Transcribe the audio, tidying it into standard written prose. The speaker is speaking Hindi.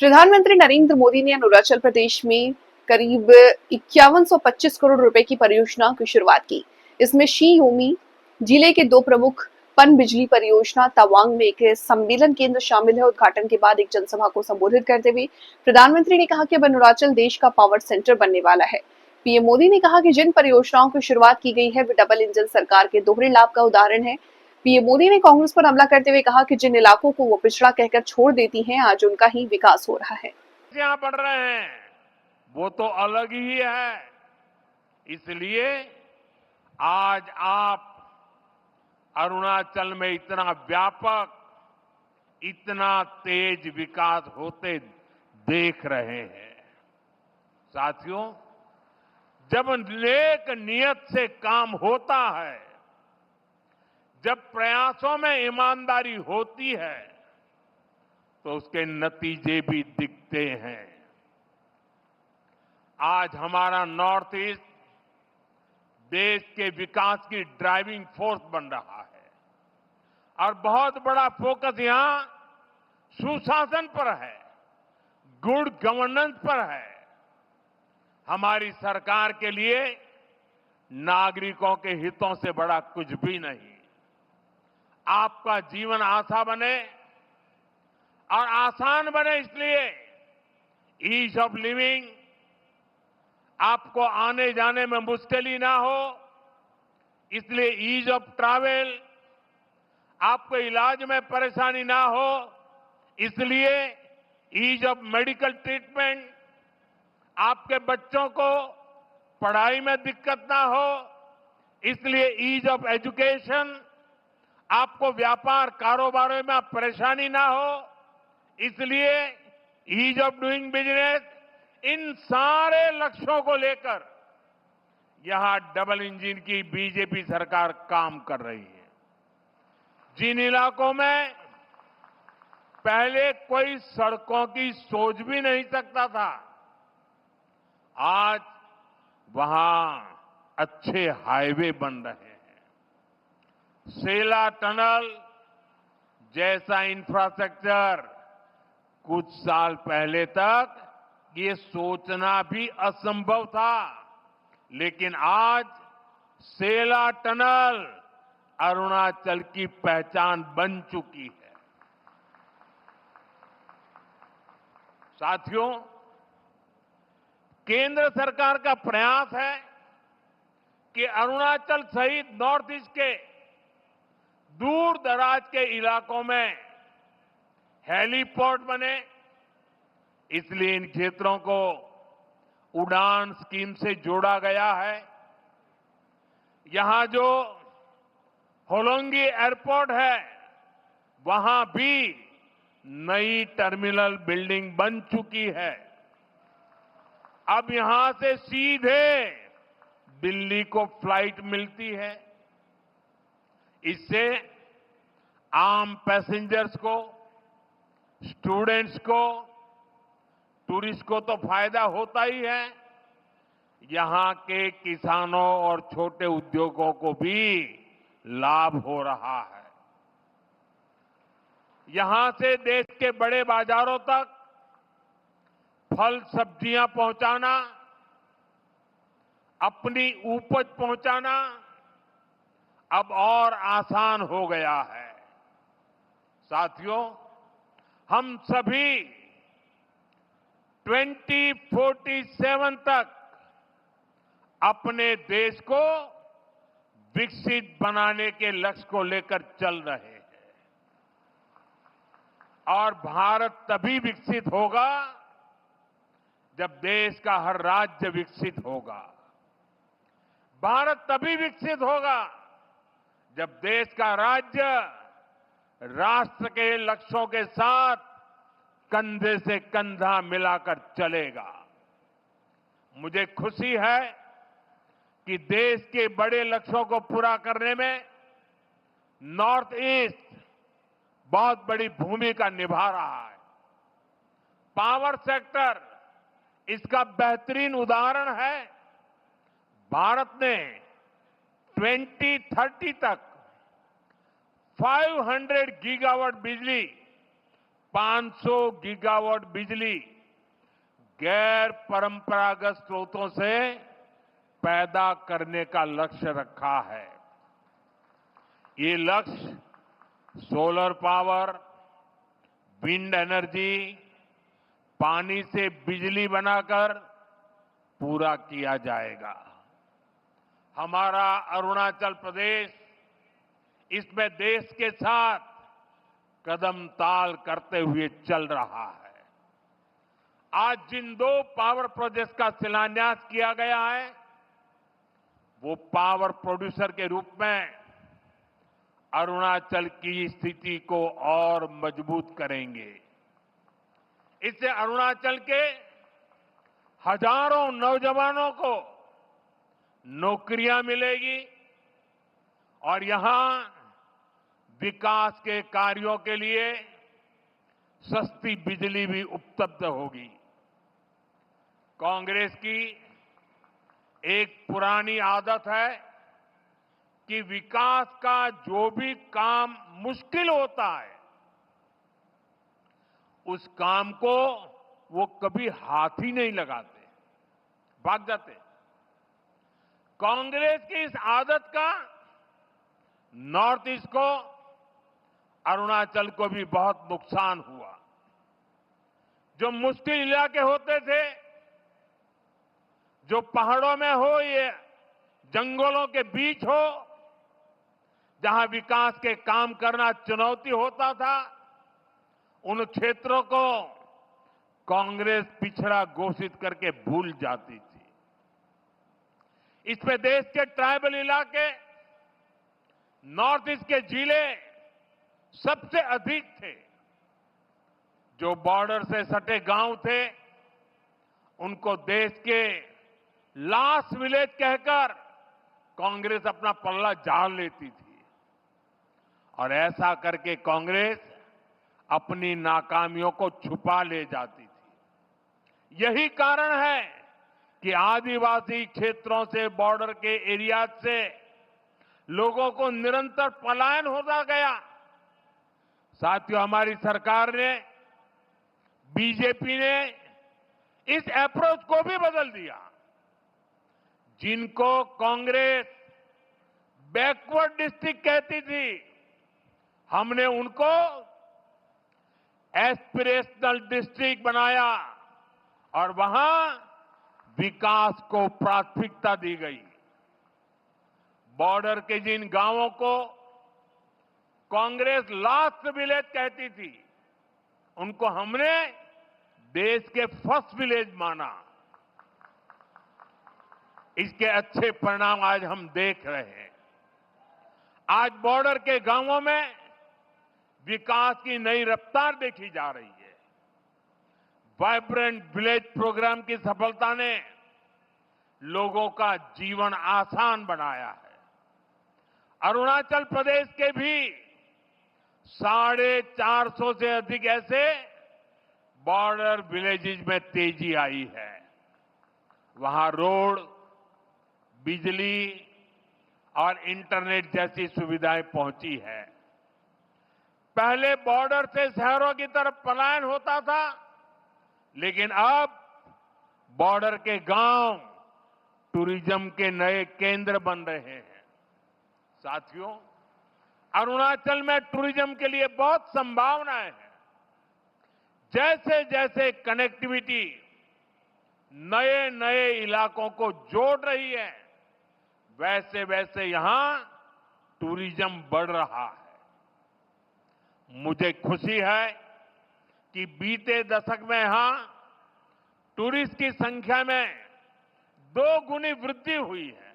प्रधानमंत्री नरेंद्र मोदी ने अरुणाचल प्रदेश में करीब 5125 करोड़ रुपए की परियोजना की शुरुआत की। इसमें शी योमी जिले के दो प्रमुख पनबिजली परियोजना तवांग में एक सम्मेलन केंद्र शामिल है। उद्घाटन के बाद एक जनसभा को संबोधित करते हुए प्रधानमंत्री ने कहा कि अब अरुणाचल देश का पावर सेंटर बनने वाला है। पीएम मोदी ने कहा कि जिन परियोजनाओं की शुरुआत की गई है वे डबल इंजन सरकार के दोहरे लाभ का उदाहरण है। पीएम मोदी ने कांग्रेस पर हमला करते हुए कहा कि जिन इलाकों को वो पिछड़ा कहकर छोड़ देती हैं, आज उनका ही विकास हो रहा है। यहाँ बढ़ रहे हैं वो तो अलग ही है। इसलिए आज आप अरुणाचल में इतना व्यापक, इतना तेज विकास होते देख रहे हैं। साथियों, जब नेक नियत से काम होता है, जब प्रयासों में ईमानदारी होती है, तो उसके नतीजे भी दिखते हैं। आज हमारा नॉर्थ ईस्ट देश के विकास की ड्राइविंग फोर्स बन रहा है और बहुत बड़ा फोकस यहां सुशासन पर है, गुड गवर्नेंस पर है। हमारी सरकार के लिए नागरिकों के हितों से बड़ा कुछ भी नहीं। आपका जीवन आसान बने और आसान बने, इसलिए ईज ऑफ लिविंग, आपको आने जाने में मुश्किल ना हो, इसलिए ईज ऑफ ट्रैवल, आपको इलाज में परेशानी ना हो, इसलिए ईज ऑफ मेडिकल ट्रीटमेंट, आपके बच्चों को पढ़ाई में दिक्कत ना हो, इसलिए ईज ऑफ एजुकेशन, आपको व्यापार कारोबार में परेशानी ना हो, इसलिए ईज ऑफ डूइंग बिजनेस। इन सारे लक्ष्यों को लेकर यहां डबल इंजन की बीजेपी सरकार काम कर रही है। जिन इलाकों में पहले कोई सड़कों की सोच भी नहीं सकता था, आज वहां अच्छे हाईवे बन रहे हैं। सेला टनल जैसा इंफ्रास्ट्रक्चर कुछ साल पहले तक ये सोचना भी असंभव था, लेकिन आज सेला टनल अरुणाचल की पहचान बन चुकी है। साथियों, केंद्र सरकार का प्रयास है कि अरुणाचल सहित नॉर्थ ईस्ट के दूर दराज के इलाकों में हेलीपोर्ट बने, इसलिए इन क्षेत्रों को उड़ान स्कीम से जोड़ा गया है। यहां जो होलोंगी एयरपोर्ट है, वहां भी नई टर्मिनल बिल्डिंग बन चुकी है। अब यहां से सीधे दिल्ली को फ्लाइट मिलती है। इससे आम पैसेंजर्स को, स्टूडेंट्स को, टूरिस्ट को तो फायदा होता ही है, यहां के किसानों और छोटे उद्योगों को भी लाभ हो रहा है। यहां से देश के बड़े बाजारों तक फल सब्जियां पहुंचाना, अपनी उपज पहुंचाना अब और आसान हो गया है। साथियों, हम सभी 2047 तक अपने देश को विकसित बनाने के लक्ष्य को लेकर चल रहे हैं और भारत तभी विकसित होगा जब देश का हर राज्य विकसित होगा। भारत तभी विकसित होगा जब देश का राज्य राष्ट्र के लक्ष्यों के साथ कंधे से कंधा मिलाकर चलेगा। मुझे खुशी है कि देश के बड़े लक्ष्यों को पूरा करने में नॉर्थ ईस्ट बहुत बड़ी भूमिका निभा रहा है। पावर सेक्टर इसका बेहतरीन उदाहरण है। भारत ने 2030 तक 500 गीगावाट बिजली 500 गीगावाट बिजली गैर परंपरागत स्रोतों से पैदा करने का लक्ष्य रखा है। ये लक्ष्य सोलर पावर, विंड एनर्जी, पानी से बिजली बनाकर पूरा किया जाएगा। हमारा अरुणाचल प्रदेश इसमें देश के साथ कदम ताल करते हुए चल रहा है। आज जिन 2 पावर प्रोजेक्ट्स का शिलान्यास किया गया है, वो पावर प्रोड्यूसर के रूप में अरुणाचल की स्थिति को और मजबूत करेंगे। इससे अरुणाचल के हजारों नौजवानों को नौकरियां मिलेगी और यहां विकास के कार्यों के लिए सस्ती बिजली भी उपलब्ध होगी। कांग्रेस की एक पुरानी आदत है कि विकास का जो भी काम मुश्किल होता है, उस काम को वो कभी हाथ ही नहीं लगाते, भाग जाते। कांग्रेस की इस आदत का नॉर्थ ईस्ट को, अरुणाचल को भी बहुत नुकसान हुआ। जो मुश्किल इलाके होते थे, जो पहाड़ों में हो, ये जंगलों के बीच हो, जहां विकास के काम करना चुनौती होता था, उन क्षेत्रों को कांग्रेस पिछड़ा घोषित करके भूल जाती थी। इसमें देश के ट्राइबल इलाके, नॉर्थ ईस्ट के जिले सबसे अधिक थे। जो बॉर्डर से सटे गांव थे, उनको देश के लास्ट विलेज कहकर कांग्रेस अपना पल्ला झाड़ लेती थी और ऐसा करके कांग्रेस अपनी नाकामियों को छुपा ले जाती थी। यही कारण है कि आदिवासी क्षेत्रों से, बॉर्डर के एरिया से लोगों को निरंतर पलायन होता गया। साथियों, हमारी सरकार ने, बीजेपी ने इस अप्रोच को भी बदल दिया। जिनको कांग्रेस बैकवर्ड डिस्ट्रिक्ट कहती थी, हमने उनको एस्पिरेशनल डिस्ट्रिक्ट बनाया और वहां विकास को प्राथमिकता दी गई। बॉर्डर के जिन गांवों को कांग्रेस लास्ट विलेज कहती थी, उनको हमने देश के फर्स्ट विलेज माना। इसके अच्छे परिणाम आज हम देख रहे हैं। आज बॉर्डर के गांवों में विकास की नई रफ्तार देखी जा रही है। वाइब्रेंट विलेज प्रोग्राम की सफलता ने लोगों का जीवन आसान बनाया है। अरुणाचल प्रदेश के भी 450 से अधिक ऐसे बॉर्डर विलेजेस में तेजी आई है। वहां रोड, बिजली और इंटरनेट जैसी सुविधाएं पहुंची है। पहले बॉर्डर से शहरों की तरफ पलायन होता था, लेकिन अब बॉर्डर के गांव टूरिज्म के नए केंद्र बन रहे हैं। साथियों, अरुणाचल में टूरिज्म के लिए बहुत संभावनाएं हैं। जैसे जैसे कनेक्टिविटी नए नए इलाकों को जोड़ रही है, वैसे वैसे यहां टूरिज्म बढ़ रहा है। मुझे खुशी है कि बीते दशक में यहां टूरिस्ट की संख्या में 2 गुनी वृद्धि हुई है।